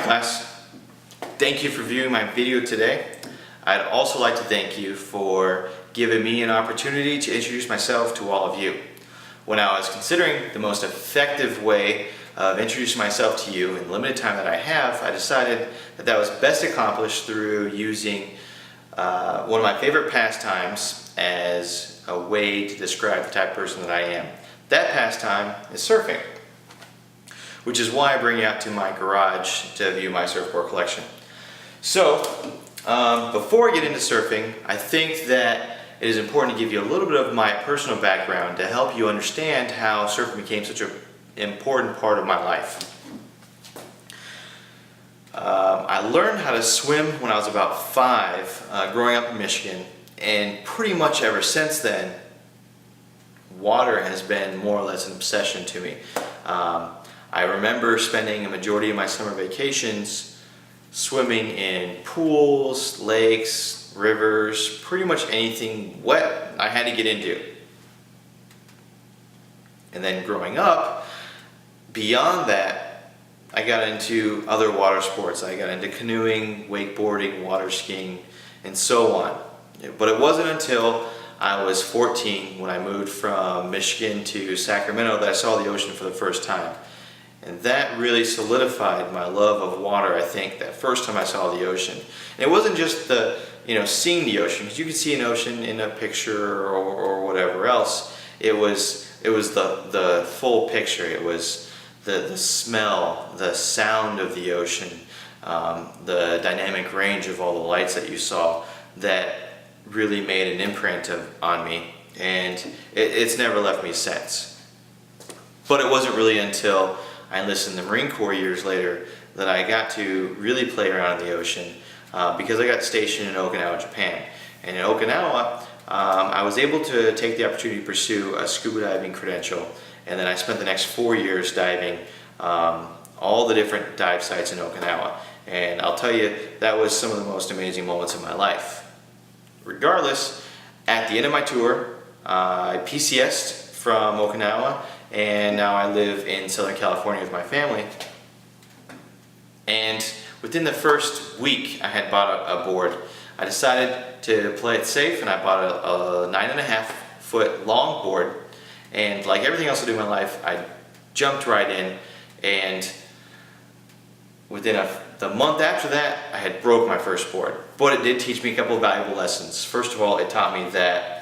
class. Thank you for viewing my video today. I'd also like to thank you for giving me an opportunity to introduce myself to all of you. When I was considering the most effective way of introducing myself to you in the limited time that I have, I decided that that was best accomplished through using one of my favorite pastimes as a way to describe the type of person that I am. That pastime is surfing, which is why I bring you out to my garage to view my surfboard collection. So, before I get into surfing, I think that it is important to give you a little bit of my personal background to help you understand how surfing became such an important part of my life. I learned how to swim when I was about 5, growing up in Michigan, and pretty much ever since then, water has been more or less an obsession to me. I remember spending a majority of my summer vacations swimming in pools, lakes, rivers, pretty much anything wet I had to get into. And then growing up, beyond that, I got into other water sports. I got into canoeing, wakeboarding, water skiing, and so on. But it wasn't until I was 14 when I moved from Michigan to Sacramento that I saw the ocean for the first time. And that really solidified my love of water, I think, that first time I saw the ocean. And it wasn't just the, seeing the ocean, because you could see an ocean in a picture or whatever else. It was the full picture. It was the smell, the sound of the ocean, the dynamic range of all the lights that you saw that really made an imprint on me. And it's never left me since. But it wasn't really until I enlisted in the Marine Corps years later that I got to really play around in the ocean because I got stationed in Okinawa, Japan. And in Okinawa, I was able to take the opportunity to pursue a scuba diving credential, and then I spent the next 4 years diving all the different dive sites in Okinawa. And I'll tell you, that was some of the most amazing moments of my life. Regardless, at the end of my tour, I PCS'd from Okinawa, and now I live in Southern California with my family. And within the first week I had bought a board. I decided to play it safe, and I bought a 9.5-foot long board. And like everything else I do in my life, I jumped right in, and within the month after that, I had broke my first board. But it did teach me a couple of valuable lessons. First of all, it taught me that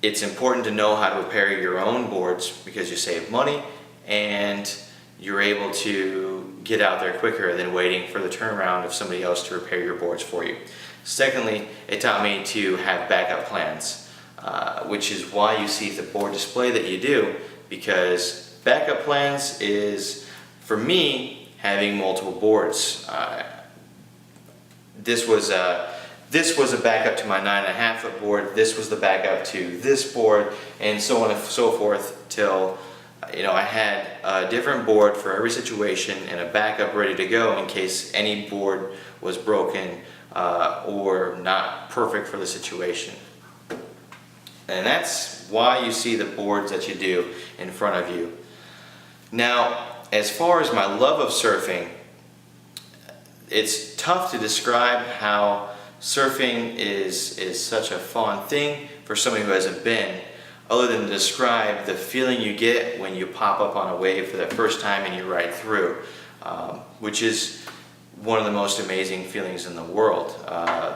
it's important to know how to repair your own boards because you save money and you're able to get out there quicker than waiting for the turnaround of somebody else to repair your boards for you. Secondly, it taught me to have backup plans, which is why you see the board display that you do, because backup plans is, for me, having multiple boards. This was a backup to my 9.5-foot board, this was the backup to this board, and so on and so forth, till I had a different board for every situation and a backup ready to go in case any board was broken or not perfect for the situation. And that's why you see the boards that you do in front of you. Now, as far as my love of surfing, it's tough to describe how surfing is such a fun thing for somebody who hasn't been, other than to describe the feeling you get when you pop up on a wave for the first time and you ride through, which is one of the most amazing feelings in the world.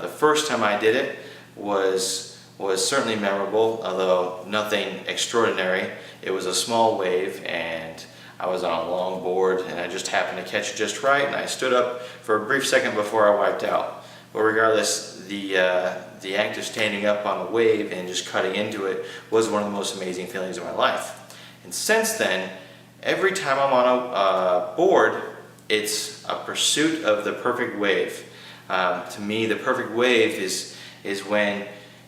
The first time I did it was certainly memorable, although nothing extraordinary. It was a small wave, and I was on a long board, and I just happened to catch it just right, and I stood up for a brief second before I wiped out. But regardless, the act of standing up on a wave and just cutting into it was one of the most amazing feelings of my life. And since then, every time I'm on a board, it's a pursuit of the perfect wave. To me, the perfect wave is when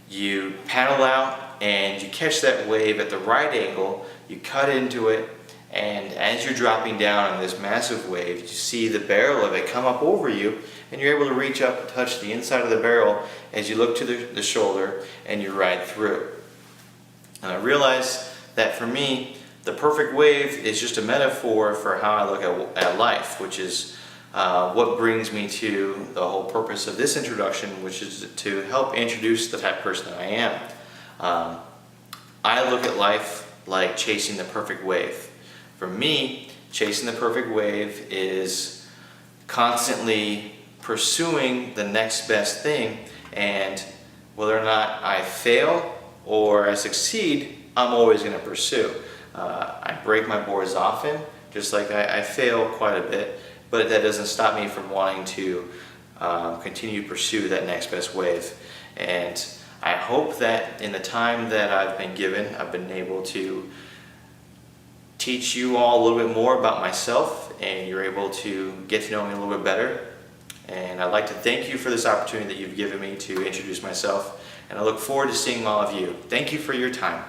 you paddle out and you catch that wave at the right angle, you cut into it, and as you're dropping down on this massive wave, you see the barrel of it come up over you, and you're able to reach up and touch the inside of the barrel as you look to the shoulder and you ride through. And I realized that for me, the perfect wave is just a metaphor for how I look at life, which is what brings me to the whole purpose of this introduction, which is to help introduce the type of person that I am. I look at life like chasing the perfect wave. For me, chasing the perfect wave is constantly pursuing the next best thing, and whether or not I fail or I succeed, I'm always going to pursue. I break my boards often, just like I fail quite a bit, but that doesn't stop me from wanting to continue to pursue that next best wave. And I hope that in the time that I've been given, I've been able to teach you all a little bit more about myself, and you're able to get to know me a little bit better. And I'd like to thank you for this opportunity that you've given me to introduce myself, and I look forward to seeing all of you. Thank you for your time.